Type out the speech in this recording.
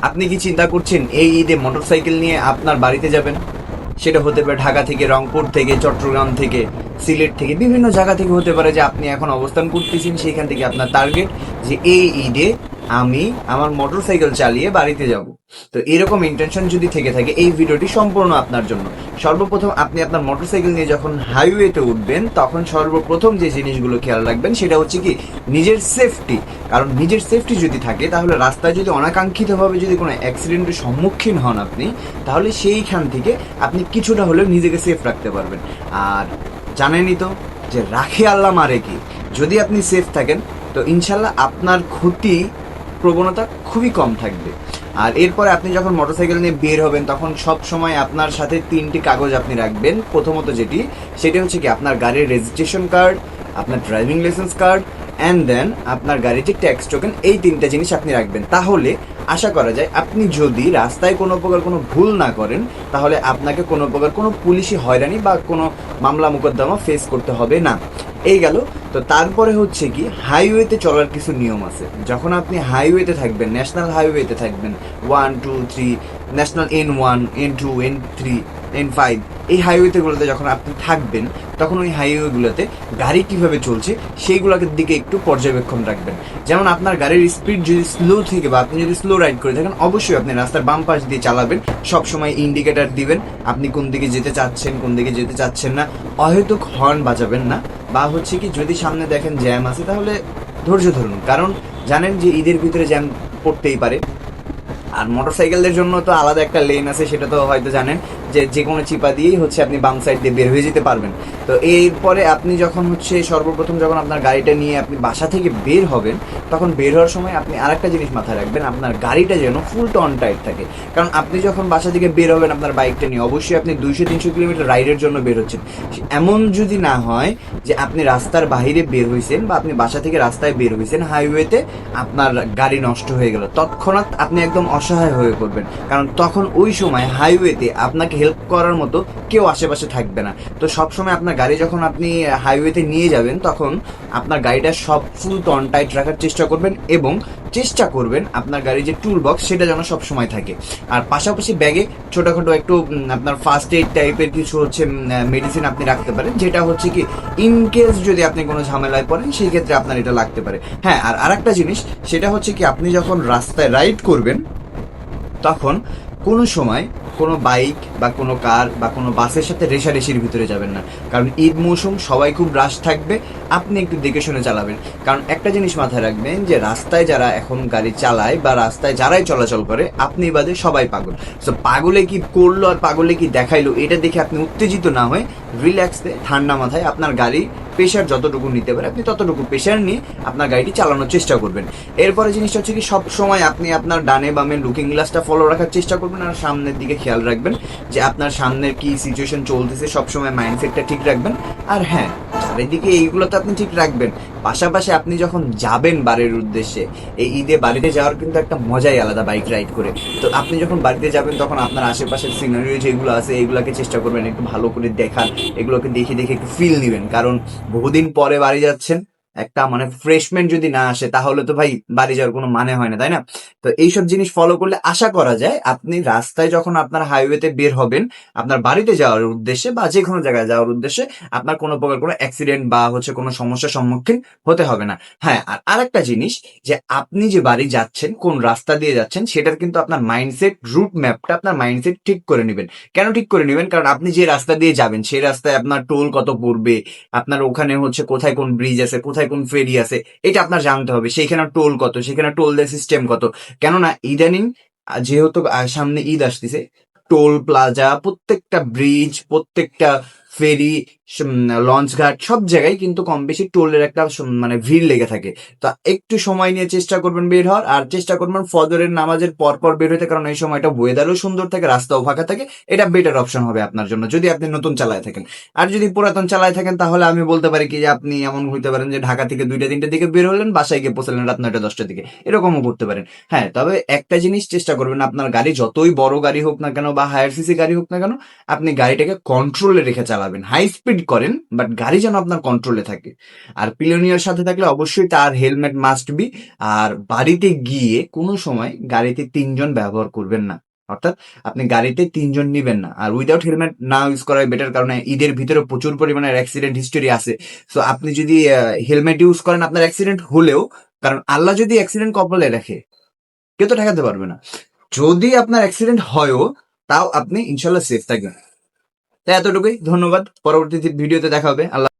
আপনি কি চিন্তা করছেন এই ঈদে মোটরসাইকেল নিয়ে আপনার বাড়িতে যাবেন? সেটা হতে পারে ঢাকা থেকে, রংপুর থেকে, চট্টগ্রাম থেকে, সিলেট থেকে, বিভিন্ন জায়গা থেকে হতে পারে যে আপনি এখন অবস্থান করতেছেন, সেখান থেকে আপনার টার্গেট যে এই ঈদে আমি আমার মোটরসাইকেল চালিয়ে বাড়িতে যাব। তো এরকম ইন্টেনশন যদি থেকে থাকে, এই ভিডিওটি সম্পূর্ণ আপনার জন্য। সর্বপ্রথম আপনি আপনার মোটরসাইকেল নিয়ে যখন হাইওয়েতে উঠবেন, তখন সর্বপ্রথম যে জিনিসগুলো খেয়াল রাখবেন সেটা হচ্ছে কি নিজের সেফটি। কারণ নিজের সেফটি যদি থাকে, তাহলে রাস্তায় যদি অনাকাঙ্ক্ষিতভাবে যদি কোনো অ্যাক্সিডেন্টের সম্মুখীন হন আপনি, তাহলে সেইখান থেকে আপনি কিছুটা হলেও নিজেকে সেফ রাখতে পারবেন। আর জানেনই তো যে রাখে আল্লাহ মারে কি, যদি আপনি সেফ থাকেন তো ইনশাল্লাহ আপনার ক্ষতি প্রবণতা খুবই কম থাকবে। আর এরপরে আপনি যখন মোটরসাইকেল নিয়ে বের হবেন, তখন সব সময় আপনার সাথে 3টি কাগজ আপনি রাখবেন। প্রথমত সেটি হচ্ছে কি আপনার গাড়ির রেজিস্ট্রেশন কার্ড, আপনার driving licence card, and then আপনার গাড়ির যে ট্যাক্স টোকেন। এই 3টা জিনিস আপনি রাখবেন। তাহলে আশা করা যায় আপনি যদি রাস্তায় কোনো প্রকার কোনো ভুল না করেন, তাহলে আপনাকে কোনো প্রকার কোনো পুলিশি হয়রানি বা কোনো মামলা মোকদ্দমা ফেস করতে হবে না। এই গেল। তো তারপরে হচ্ছে কি হাইওয়েতে চলার কিছু নিয়ম আছে। যখন আপনি হাইওয়েতে থাকবেন, ন্যাশনাল হাইওয়েতে থাকবেন, 1 2 3, national N1 N2 N3 N5, এই হাইওয়েতেগুলোতে যখন আপনি থাকবেন, তখন ওই হাইওয়েগুলোতে গাড়ি কিভাবে চলছে সেইগুলোকে দিকে একটু পর্যবেক্ষণ রাখবেন। যেমন আপনার গাড়ির স্পিড যদি স্লো থেকে বা আপনি যদি স্লো রাইড করে থাকেন, অবশ্যই আপনি রাস্তার বাম পাশ দিয়ে চালাবেন। সবসময় ইন্ডিকেটার দিবেন আপনি কোন দিকে যেতে চাচ্ছেন, কোন দিকে যেতে চাচ্ছেন না। অহেতুক হর্ন বাজাবেন না। বা হচ্ছে কি যদি সামনে দেখেন জ্যাম আছে, তাহলে ধৈর্য ধরুন। কারণ জানেন যে ঈদের ভিতরে জ্যাম পড়তেই পারে। আর মোটরসাইকেলদের জন্য তো আলাদা একটা লেন আছে, সেটা তো হয়তো জানেন যে কোনো চিপা দিয়েই হচ্ছে আপনি বাম সাইড দিয়ে বের হয়ে যেতে পারবেন। তো এরপরে আপনি যখন হচ্ছে সর্বপ্রথম যখন আপনার গাড়িটা নিয়ে আপনি বাসা থেকে বের হবেন, তখন বের হওয়ার সময় আপনি আরেকটা জিনিস মাথায় রাখবেন, আপনার গাড়িটা যেন ফুল টন টাইট থাকে। কারণ আপনি যখন বাসা থেকে বের হবেন আপনার বাইকটা নিয়ে, অবশ্যই আপনি 200-300 কিলোমিটার রাইডের জন্য বের হচ্ছেন। এমন যদি না হয় যে আপনি রাস্তার বাইরে বের হয়েছেন বা আপনি বাসা থেকে রাস্তায় বের হয়েছেন, হাইওয়েতে আপনার গাড়ি নষ্ট হয়ে গেল, তৎক্ষণাৎ আপনি একদম অসহায় হয়ে পড়বেন। কারণ তখন ওই সময় হাইওয়েতে আপনাকে হেল্প করার মতো কেউ আশেপাশে থাকবে না। তো সবসময় আপনার গাড়ি যখন আপনি হাইওয়েতে নিয়ে যাবেন, তখন আপনার গাড়িটা সব ফুল টন টাইট রাখার চেষ্টা করবেন এবং চেষ্টা করবেন আপনার গাড়ির যে টুল বক্স সেটা যেন সব সময় থাকে। আর পাশাপাশি ব্যাগে ছোটখাটো একটু আপনার ফার্স্ট এইড টাইপের কিছু হচ্ছে মেডিসিন আপনি রাখতে পারেন, যেটা হচ্ছে কি ইন কেস যদি আপনি কোনো ঝামেলায় পড়েন সেই ক্ষেত্রে আপনার এটা লাগতে পারে। হ্যাঁ, আর আরেকটা জিনিস, সেটা হচ্ছে কি আপনি যখন রাস্তায় রাইড করবেন, তখন কোনো সময় কোনো বাইক বা কোনো কার বা কোনো বাসের সাথে রেষারেষির ভিতরে যাবেন না। কারণ ঈদ মৌসুম, সবাই খুব রাশ থাকবে, আপনি একটু দেখে শুনে চালাবেন। কারণ একটা জিনিস মাথায় রাখবেন যে রাস্তায় যারা এখন গাড়ি চালায় বা রাস্তায় যারাই চলাচল করে, আপনি বাদে সবাই পাগল। সো পাগলে কি করলো আর পাগলে কি দেখাইলো এটা দেখে আপনি উত্তেজিত না হয়ে রিল্যাক্সে ঠান্ডা মাথায় আপনার গাড়ি প্রেশার যতটুকু নিতে পারে আপনি ততটুকু প্রেশার নিয়ে আপনার গাড়িটি চালানোর চেষ্টা করবেন। এরপরে জিনিসটা হচ্ছে কি সব সময় আপনি আপনার ডানে বামে লুকিং গ্লাসটা ফলো রাখার চেষ্টা করবেন আর সামনের দিকে খেয়াল রাখবেন যে আপনার সামনের কি সিচুয়েশন চলতেছে, সবসময় মাইন্ডসেটটা ঠিক রাখবেন। আর হ্যাঁ, চারিদিকে এইগুলো তো আপনি ঠিক রাখবেন, পাশাপাশি আপনি যখন যাবেন বাড়ির উদ্দেশ্যে, এই ঈদে বাড়িতে যাওয়ার কিন্তু একটা মজাই আলাদা বাইক রাইড করে। তো আপনি যখন বাড়িতে যাবেন, তখন আপনার আশেপাশের সিনারি যেগুলো আছে এইগুলোকে চেষ্টা করবেন একটু ভালো করে দেখার, এগুলোকে দেখে দেখে একটু ফিল নেবেন। কারণ বহুদিন পরে বাড়ি যাচ্ছেন, একটা মানে ফ্রেশমেন্ট যদি না আসে তাহলে তো ভাই বাড়ি যাওয়ার কোনো মানে হয় না, তাই না? তো এইসব জিনিস ফলো করলে আশা করা যায় আপনি রাস্তায় যখন আপনার হাইওয়েতে বের হবেন আপনার বাড়িতে যাওয়ার উদ্দেশ্যে বা যে কোনো জায়গায় যাওয়ার উদ্দেশ্যে, আপনার কোনো প্রকার কোনো অ্যাক্সিডেন্ট বা হচ্ছে কোনো সমস্যার সম্মুখীন হতে হবে না। হ্যাঁ, আর আরেকটা জিনিস, যে আপনি যে বাড়ি যাচ্ছেন, কোন রাস্তা দিয়ে যাচ্ছেন, সেটার কিন্তু আপনার মাইন্ডসেট, রুট ম্যাপটা আপনার মাইন্ডসেট ঠিক করে নেবেন। কেন ঠিক করে নেবেন? কারণ আপনি যে রাস্তা দিয়ে যাবেন সেই রাস্তায় আপনার টোল কত পড়বে, আপনার ওখানে হচ্ছে কোথায় কোন ব্রিজ আছে, কোথায় কোন ফেরি আছে, এটা আপনার জানতে হবে। সেইখানে টোল কত, সেখানে টোল দেওয়ার সিস্টেম কত। কেননা ইদানিং যেহেতু সামনে ঈদ আসতেছে, টোল প্লাজা, প্রত্যেকটা ব্রিজ, প্রত্যেকটা ফেরি, লঞ্চ ঘাট, সব জায়গায় কিন্তু কম বেশি টোলের একটা মানে ভিড় লেগে থাকে। তো একটু সময় নিয়ে চেষ্টা করবেন বের হওয়ার, আর চেষ্টা করবেন ফজরের নামাজের পর পর বের হতে, কারণ এই সময়টা ওয়েদারও সুন্দর থাকে, রাস্তাও ফাঁকা থাকে। এটা বেটার অপশন হবে আপনার জন্য যদি আপনি নতুন চালায় থাকেন। আর যদি পুরাতন চালায় থাকেন, তাহলে আমি বলতে পারি কি যে আপনি এমন হইতে পারেন যে ঢাকা থেকে 2টা-3টার দিকে বের হলেন, বাসায় গিয়ে পৌঁছলেন রাত 9টা-10টার দিকে, এরকমও করতে পারেন। হ্যাঁ, তবে একটা জিনিস চেষ্টা করবেন, আপনার গাড়ি যতই বড় গাড়ি হোক না কেন বা হায়ার সিসি গাড়ি হোক না কেন, আপনি গাড়িটাকে কন্ট্রোলে রেখে চালাবেন। চালাবেন, হাই স্পিড করেন, বাট গাড়ি যেন আপনার কন্ট্রোলে থাকে। আর পিলিয়নিয়ার সাথে থাকলে অবশ্যই তার হেলমেট মাস্ট বি। আর বাড়িতে গিয়ে কোনো সময় গাড়িতে 3 জন ব্যবহার করবেন না, অর্থাৎ আপনি গাড়িতে 3 জন নিবেন না। আর উইদাউট হেলমেট না ইউজ করাই বেটার, কারণ ঈদের ভিতরে প্রচুর পরিমাণে অ্যাক্সিডেন্ট হিস্টোরি আছে। সো আপনি যদি হেলমেট ইউজ করেন, আপনার অ্যাক্সিডেন্ট হলেও, কারণ আল্লাহ যদি অ্যাক্সিডেন্ট কপালে রাখে কেউ তো ঠেকাতে পারবে না, যদি আপনার অ্যাক্সিডেন্ট হয়ও তাও আপনি ইনশাল্লাহ সেফ থাকবেন। তাই এতটুকুই, ধন্যবাদ। পরবর্তী ভিডিওতে দেখা হবে। আল্লাহ।